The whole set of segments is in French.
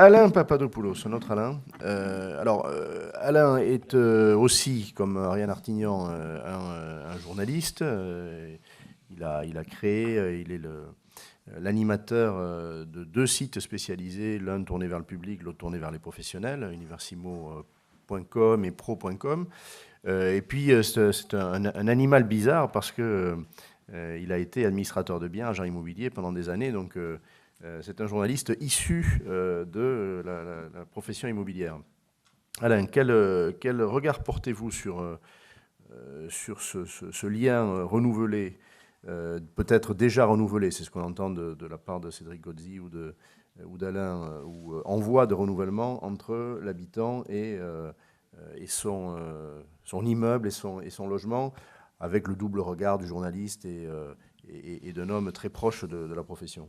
Alain Papadopoulos, notre Alain. Alain est aussi, comme Ariane Artignan, un journaliste. Il a créé, il est l'animateur de 2 sites spécialisés, l'un tourné vers le public, l'autre tourné vers les professionnels, universimo.com et pro.com. Et puis, c'est un animal bizarre parce que il a été administrateur de biens, agent immobilier pendant des années. Donc, c'est un journaliste issu de la profession immobilière. Alain, quel regard portez-vous sur ce lien renouvelé, peut-être déjà renouvelé, c'est ce qu'on entend de la part de Cédric Gozzi ou d'Alain, ou en voie de renouvellement entre l'habitant et son immeuble et son logement, avec le double regard du journaliste et d'un homme très proche de la profession?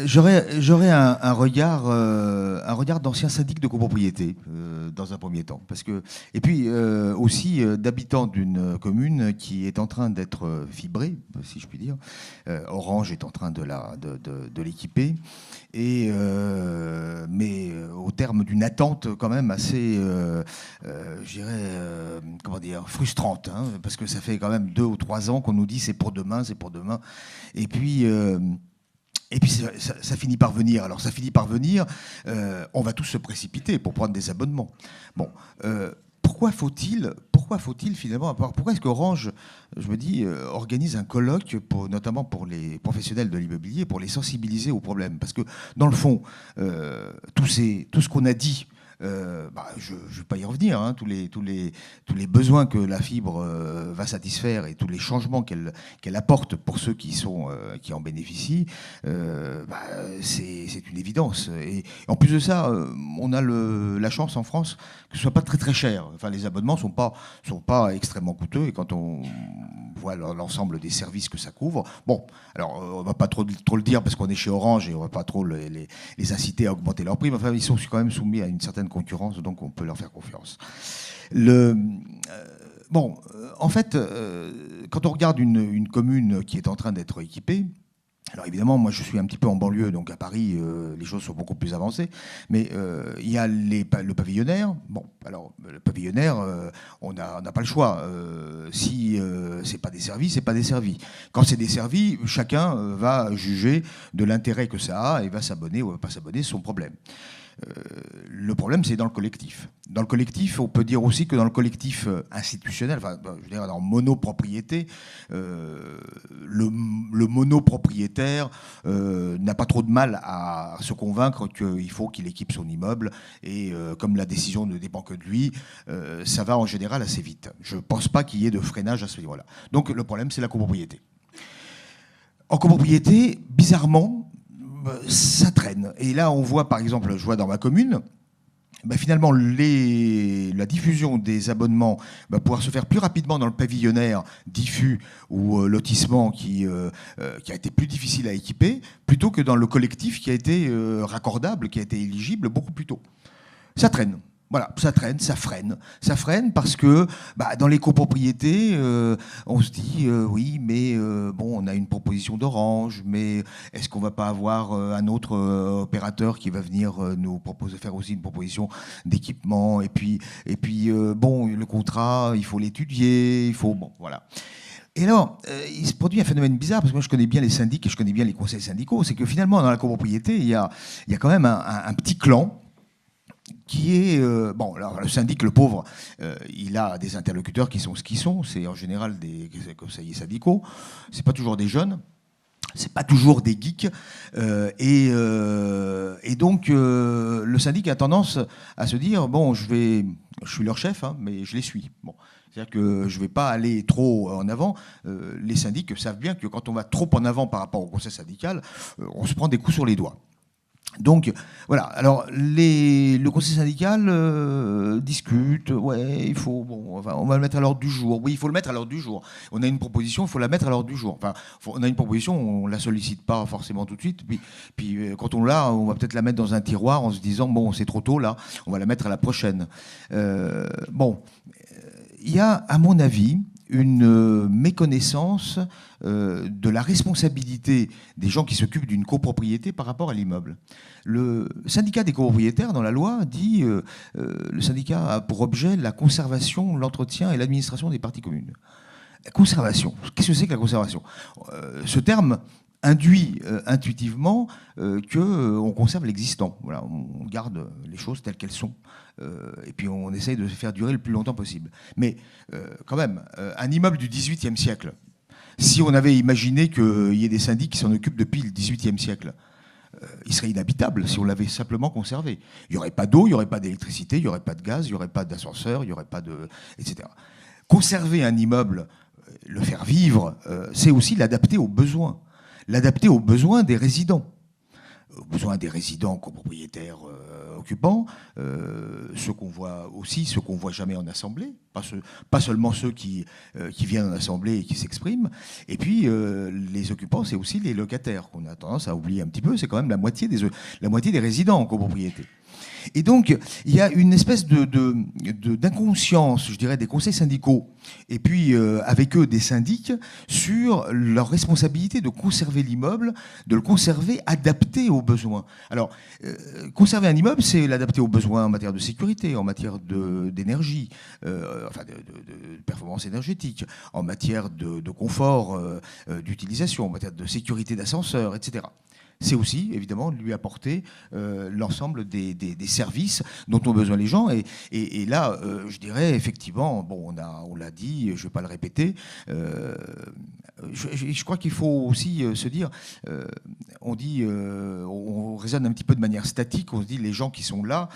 J'aurais un regard d'ancien syndic de copropriété dans un premier temps, et puis aussi d'habitant d'une commune qui est en train d'être fibrée, si je puis dire. Orange est en train de l'équiper, mais au terme d'une attente quand même assez, je dirais, comment dire, frustrante, hein, parce que ça fait quand même 2 ou 3 ans qu'on nous dit c'est pour demain, et puis ça finit par venir. Alors ça finit par venir, on va tous se précipiter pour prendre des abonnements. Bon, pourquoi faut-il finalement, pourquoi est-ce qu'Orange, je me dis, organise un colloque, notamment pour les professionnels de l'immobilier, pour les sensibiliser aux problèmes? Parce que dans le fond, tout ce qu'on a dit, je ne vais pas y revenir, hein, tous les besoins que la fibre va satisfaire et tous les changements qu'elle apporte pour ceux qui en bénéficient, c'est une évidence. Et en plus de ça, on a la chance en France que ce soit pas très très cher. Enfin, les abonnements sont pas extrêmement coûteux, et quand on voit l'ensemble des services que ça couvre, bon, alors on va pas trop le dire parce qu'on est chez Orange et on va pas trop les inciter à augmenter leurs prix, mais enfin ils sont quand même soumis à une certaine concurrence, donc on peut leur faire confiance. En fait, quand on regarde une commune qui est en train d'être équipée, alors évidemment, moi je suis un petit peu en banlieue, donc à Paris, les choses sont beaucoup plus avancées, mais il y a le pavillonnaire. Bon, alors le pavillonnaire, on n'a pas le choix. Si c'est pas desservi, c'est pas desservi. Quand c'est desservi, chacun va juger de l'intérêt que ça a et va s'abonner ou va pas s'abonner, c'est son problème. Le problème, c'est dans le collectif. Dans le collectif, on peut dire aussi que dans le collectif institutionnel, enfin, je veux dire, dans monopropriété, le monopropriétaire n'a pas trop de mal à se convaincre qu'il faut qu'il équipe son immeuble, et comme la décision ne dépend que de lui, ça va en général assez vite. Je ne pense pas qu'il y ait de freinage à ce niveau-là. Donc le problème, c'est la copropriété. En copropriété, bizarrement, ça traîne. Et là, on voit, par exemple, je vois dans ma commune, finalement, la diffusion des abonnements va pouvoir se faire plus rapidement dans le pavillonnaire diffus ou lotissement qui a été plus difficile à équiper, plutôt que dans le collectif qui a été raccordable, qui a été éligible beaucoup plus tôt. Ça traîne. Voilà, ça traîne, ça freine. Ça freine parce que dans les copropriétés, on se dit oui, mais bon, on a une proposition d'Orange, mais est-ce qu'on va pas avoir un autre opérateur qui va venir nous faire aussi une proposition d'équipement? Et puis bon, le contrat, il faut l'étudier, bon, voilà. Et alors, il se produit un phénomène bizarre, parce que moi je connais bien les syndics et je connais bien les conseils syndicaux, c'est que finalement dans la copropriété, il y a quand même un petit clan qui est... bon, alors le syndic, le pauvre, il a des interlocuteurs qui sont ce qu'ils sont. C'est en général des conseillers syndicaux. C'est pas toujours des jeunes. C'est pas toujours des geeks. Et donc, le syndic a tendance à se dire, bon, je suis leur chef, hein, mais je les suis. Bon. C'est-à-dire que je ne vais pas aller trop en avant. Les syndics savent bien que quand on va trop en avant par rapport au conseil syndical, on se prend des coups sur les doigts. Donc voilà, alors le conseil syndical discute, ouais, il faut, bon, enfin, on va le mettre à l'ordre du jour. Oui, il faut le mettre à l'ordre du jour. On a une proposition, il faut la mettre à l'ordre du jour. Enfin, on a une proposition, on ne la sollicite pas forcément tout de suite. Puis quand on l'a, on va peut-être la mettre dans un tiroir en se disant, bon, c'est trop tôt là, on va la mettre à la prochaine. Il y a, à mon avis, une méconnaissance de la responsabilité des gens qui s'occupent d'une copropriété par rapport à l'immeuble. Le syndicat des copropriétaires, dans la loi, dit le syndicat a pour objet la conservation, l'entretien et l'administration des parties communes. La conservation, qu'est-ce que c'est que la conservation ? Ce terme induit intuitivement qu'on conserve l'existant. Voilà, on garde les choses telles qu'elles sont. Et puis on essaye de faire durer le plus longtemps possible. Mais quand même, un immeuble du XVIIIe siècle, si on avait imaginé qu'il y ait des syndics qui s'en occupent depuis le XVIIIe siècle, il serait inhabitable si on l'avait simplement conservé. Il n'y aurait pas d'eau, il n'y aurait pas d'électricité, il n'y aurait pas de gaz, il n'y aurait pas d'ascenseur, il n'y aurait pas de... etc. Conserver un immeuble, le faire vivre, c'est aussi l'adapter aux besoins. L'adapter aux besoins des résidents. Aux besoins des résidents copropriétaires occupants, ceux qu'on voit aussi, ceux qu'on voit jamais en assemblée, pas seulement ceux qui viennent en assemblée et qui s'expriment, et puis les occupants, c'est aussi les locataires, qu'on a tendance à oublier un petit peu, c'est quand même la moitié des résidents en copropriété. Et donc, il y a une espèce d'inconscience, je dirais, des conseils syndicaux, et puis avec eux des syndics, sur leur responsabilité de conserver l'immeuble, de le conserver adapté aux besoins. Alors, conserver un immeuble, c'est l'adapter aux besoins en matière de sécurité, en matière d'énergie, enfin de performance énergétique, en matière de confort d'utilisation, en matière de sécurité d'ascenseur, etc. C'est aussi, évidemment, lui apporter l'ensemble des services dont ont besoin les gens. Et là, je dirais, effectivement, bon, on l'a dit, je ne vais pas le répéter, je crois qu'il faut aussi se dire, on raisonne un petit peu de manière statique, on se dit les gens qui sont là,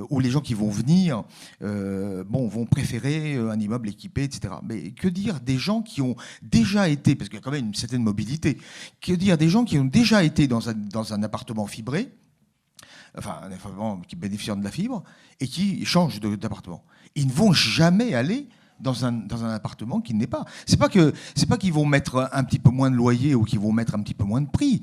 ou les gens qui vont venir, vont préférer un immeuble équipé, etc. Mais que dire des gens qui ont déjà été, parce qu'il y a quand même une certaine mobilité, que dire des gens qui ont déjà été dans un appartement fibré, enfin un appartement qui bénéficie de la fibre, et qui changent d'appartement. Ils ne vont jamais aller dans un appartement qui n'est pas. C'est pas qu'ils vont mettre un petit peu moins de loyer ou qu'ils vont mettre un petit peu moins de prix.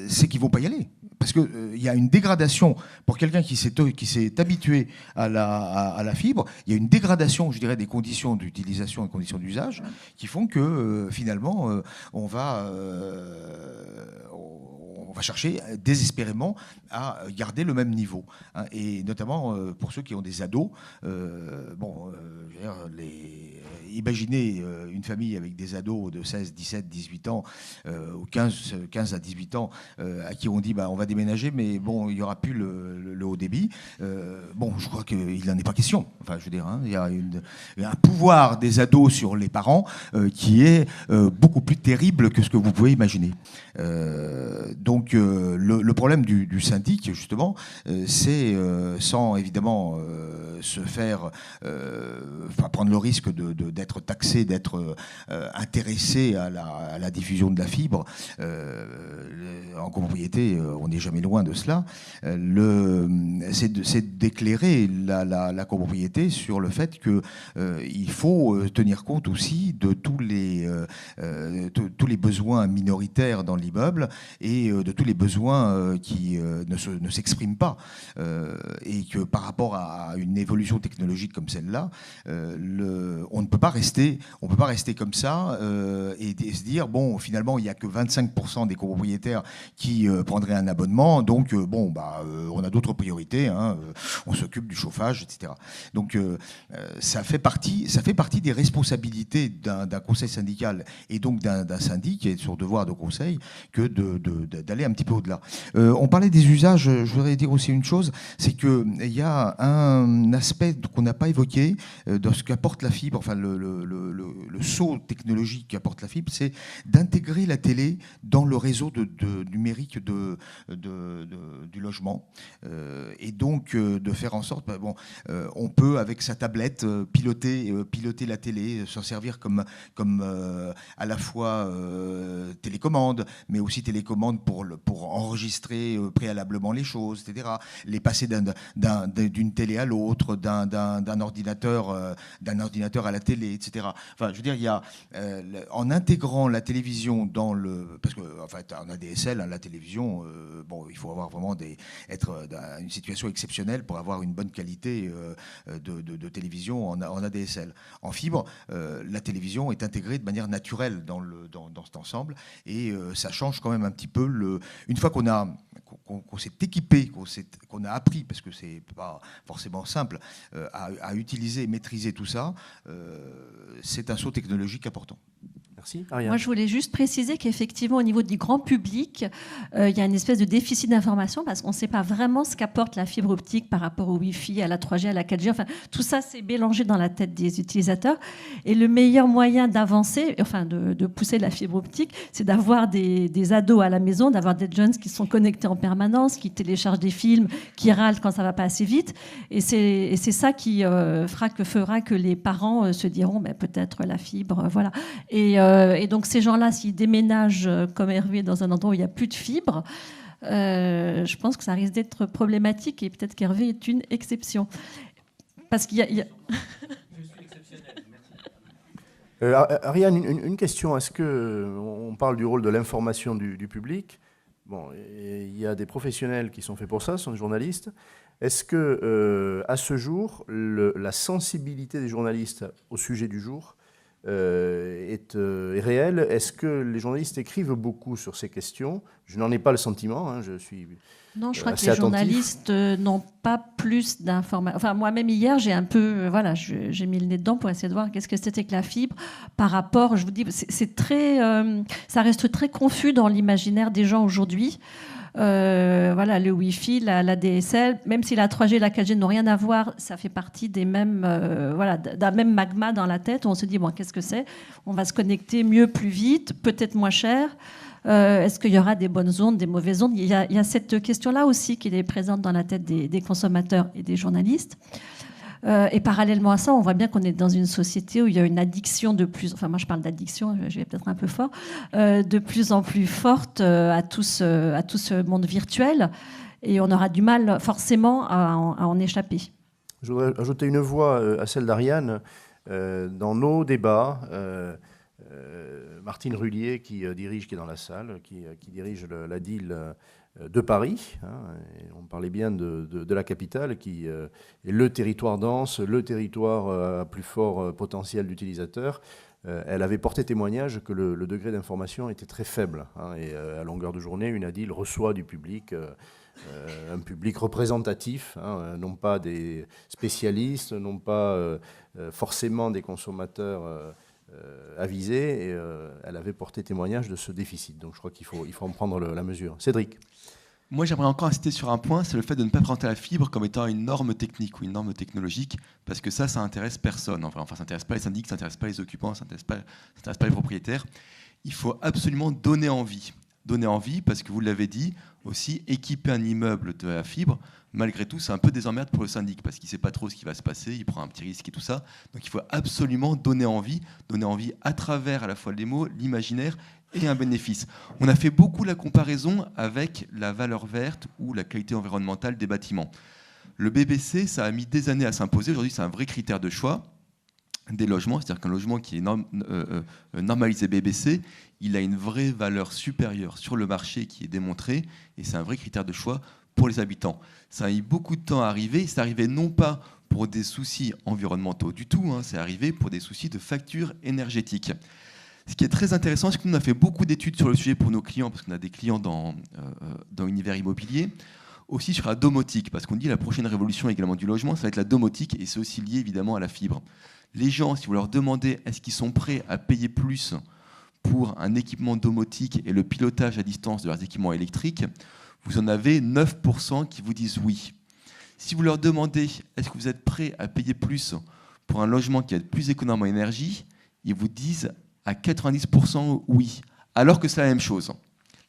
C'est qu'ils vont pas y aller. Parce qu'il y a une dégradation, pour quelqu'un qui s'est habitué à la fibre, il y a une dégradation, je dirais, des conditions d'utilisation et conditions d'usage qui font que finalement, on va chercher désespérément à garder le même niveau. Et notamment pour ceux qui ont des ados. Imaginez une famille avec des ados de 16, 17, 18 ans, ou 15 à 18 ans, à qui on dit on va déménager, mais bon, il n'y aura plus le haut débit. Je crois qu'il n'en est pas question. Enfin, je veux dire, il y a un pouvoir des ados sur les parents qui est beaucoup plus terrible que ce que vous pouvez imaginer. Donc, le problème du syndic, justement, c'est sans évidemment se faire, prendre le risque d'être taxé, d'être intéressé à la diffusion de la fibre. En copropriété, on n'est jamais loin de cela. C'est d'éclairer la copropriété sur le fait qu'il faut tenir compte aussi de tous les besoins minoritaires dans l'immeuble et de tous les besoins qui ne s'expriment pas. Et que par rapport à une évolution technologique comme celle-là, on ne peut pas rester comme ça et se dire, finalement, il n'y a que 25% des copropriétaires qui prendraient un abonnement, donc on a d'autres priorités, on s'occupe du chauffage, etc. Donc ça fait partie des responsabilités d'un conseil syndical et donc d'un syndic qui est sur devoir de conseil que d'aller un petit peu au-delà. On parlait des usages, je voudrais dire aussi une chose, c'est qu'il y a un aspect qu'on n'a pas évoqué dans ce qu'apporte la fibre, enfin le saut technologique qu'apporte la fibre, c'est d'intégrer la télé dans le réseau numérique du logement. Et donc de faire en sorte, on peut avec sa tablette piloter la télé, s'en servir comme à la fois télécommande, télécommande, mais aussi télécommande pour enregistrer préalablement les choses, etc. Les passer d'une télé à l'autre, d'un ordinateur à la télé, etc. Enfin, je veux dire, il y a, en intégrant la télévision dans le... Parce qu'en fait, en ADSL, la télévision, bon, il faut avoir vraiment être dans une situation exceptionnelle pour avoir une bonne qualité de télévision en ADSL. En fibre, la télévision est intégrée de manière naturelle dans cet ensemble, et ça change quand même un petit peu. Une fois qu'on s'est équipé, qu'on a appris, parce que c'est pas forcément simple, à utiliser et maîtriser tout ça, c'est un saut technologique important. Merci. Ariane. Moi, je voulais juste préciser qu'effectivement, au niveau du grand public, il y a une espèce de déficit d'information parce qu'on ne sait pas vraiment ce qu'apporte la fibre optique par rapport au Wi-Fi, à la 3G, à la 4G. Enfin, tout ça, c'est mélangé dans la tête des utilisateurs. Et le meilleur moyen d'avancer, enfin, de pousser la fibre optique, c'est d'avoir des ados à la maison, d'avoir des jeunes qui sont connectés en permanence, qui téléchargent des films, qui râlent quand ça ne va pas assez vite. Et c'est ça qui fera que les parents se diront peut-être la fibre, voilà. Et donc ces gens-là, s'ils déménagent comme Hervé dans un endroit où il n'y a plus de fibre, je pense que ça risque d'être problématique, et peut-être qu'Hervé est une exception. Parce qu'il y a... Je suis exceptionnel, merci. Ariane, une question. Est-ce qu'on parle du rôle de l'information du public? Bon, il y a des professionnels qui sont faits pour ça, ce sont des journalistes. Est-ce que, à ce jour, la sensibilité des journalistes au sujet du jour est réelle? Est-ce que les journalistes écrivent beaucoup sur ces questions? Je n'en ai pas le sentiment, hein, je suis Non, je crois que les attentif. Journalistes n'ont pas plus d'informations. Enfin, moi-même hier, j'ai un peu, j'ai mis le nez dedans pour essayer de voir qu'est-ce que c'était que la fibre par rapport. Je vous dis, c'est très, ça reste très confus dans l'imaginaire des gens aujourd'hui. Le Wi-Fi, la DSL, même si la 3G et la 4G n'ont rien à voir, ça fait partie des mêmes, d'un même magma dans la tête où on se dit, bon, qu'est-ce que c'est? On va se connecter mieux, plus vite, peut-être moins cher. Est-ce qu'il y aura des bonnes ondes, des mauvaises ondes? Il y a cette question-là aussi qui est présente dans la tête des consommateurs et des journalistes. Et parallèlement à ça, on voit bien qu'on est dans une société où il y a une addiction de plus... Enfin, moi, je parle d'addiction, je vais peut-être un peu fort, de plus en plus forte à tout ce monde virtuel. Et on aura du mal, forcément, à en échapper. Je voudrais ajouter une voix à celle d'Ariane. Dans nos débats, Martine Rullier, qui est dans la salle, qui dirige la DIL de Paris, hein, et on parlait bien de la capitale, qui est le territoire dense, le territoire à plus fort potentiel d'utilisateurs. Elle avait porté témoignage que le degré d'information était très faible, hein, et à longueur de journée, une ADIL reçoit du public, un public représentatif, hein, non pas des spécialistes, non pas forcément des consommateurs avisés, et elle avait porté témoignage de ce déficit. Donc je crois qu'il faut en prendre la mesure. Cédric. Moi, j'aimerais encore insister sur un point, c'est le fait de ne pas présenter la fibre comme étant une norme technique ou une norme technologique, parce que ça intéresse personne. Enfin, ça n'intéresse pas les syndics, ça n'intéresse pas les occupants, ça n'intéresse pas les propriétaires. Il faut absolument donner envie. Donner envie, parce que vous l'avez dit, aussi, équiper un immeuble de la fibre, malgré tout, c'est un peu des emmerdes pour le syndic, parce qu'il ne sait pas trop ce qui va se passer, il prend un petit risque et tout ça. Donc il faut absolument donner envie à travers à la fois les mots, l'imaginaire et un bénéfice. On a fait beaucoup la comparaison avec la valeur verte ou la qualité environnementale des bâtiments. Le BBC, ça a mis des années à s'imposer. Aujourd'hui, c'est un vrai critère de choix des logements. C'est-à-dire qu'un logement qui est normalisé BBC, il a une vraie valeur supérieure sur le marché qui est démontrée, et c'est un vrai critère de choix pour les habitants. Ça a mis beaucoup de temps à arriver. C'est arrivé non pas pour des soucis environnementaux du tout, hein, c'est arrivé pour des soucis de facture énergétique. Ce qui est très intéressant, c'est que nous, on a fait beaucoup d'études sur le sujet pour nos clients, parce qu'on a des clients dans l'univers immobilier, aussi sur la domotique, parce qu'on dit la prochaine révolution également du logement, ça va être la domotique, et c'est aussi lié évidemment à la fibre. Les gens, si vous leur demandez est-ce qu'ils sont prêts à payer plus pour un équipement domotique et le pilotage à distance de leurs équipements électriques, vous en avez 9% qui vous disent oui. Si vous leur demandez est-ce que vous êtes prêts à payer plus pour un logement qui va être plus économe en énergie, ils vous disent à 90% oui, alors que c'est la même chose.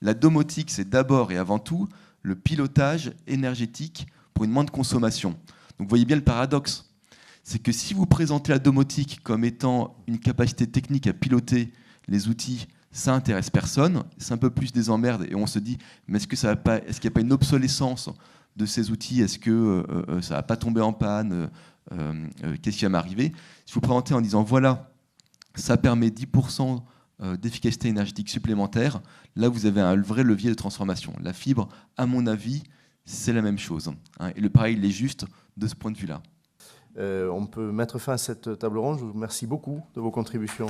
La domotique, c'est d'abord et avant tout le pilotage énergétique pour une moindre consommation. Donc vous voyez bien le paradoxe. C'est que si vous présentez la domotique comme étant une capacité technique à piloter les outils, ça intéresse personne, c'est un peu plus des emmerdes et on se dit mais est-ce qu'il n'y a pas une obsolescence de ces outils, est-ce que ça va pas tomber en panne, qu'est-ce qui va m'arriver? Si vous présentez en disant voilà, ça permet 10% d'efficacité énergétique supplémentaire, là vous avez un vrai levier de transformation. La fibre, à mon avis, c'est la même chose, hein, et le pareil il est juste de ce point de vue-là. On peut mettre fin à cette table ronde. Je vous remercie beaucoup de vos contributions.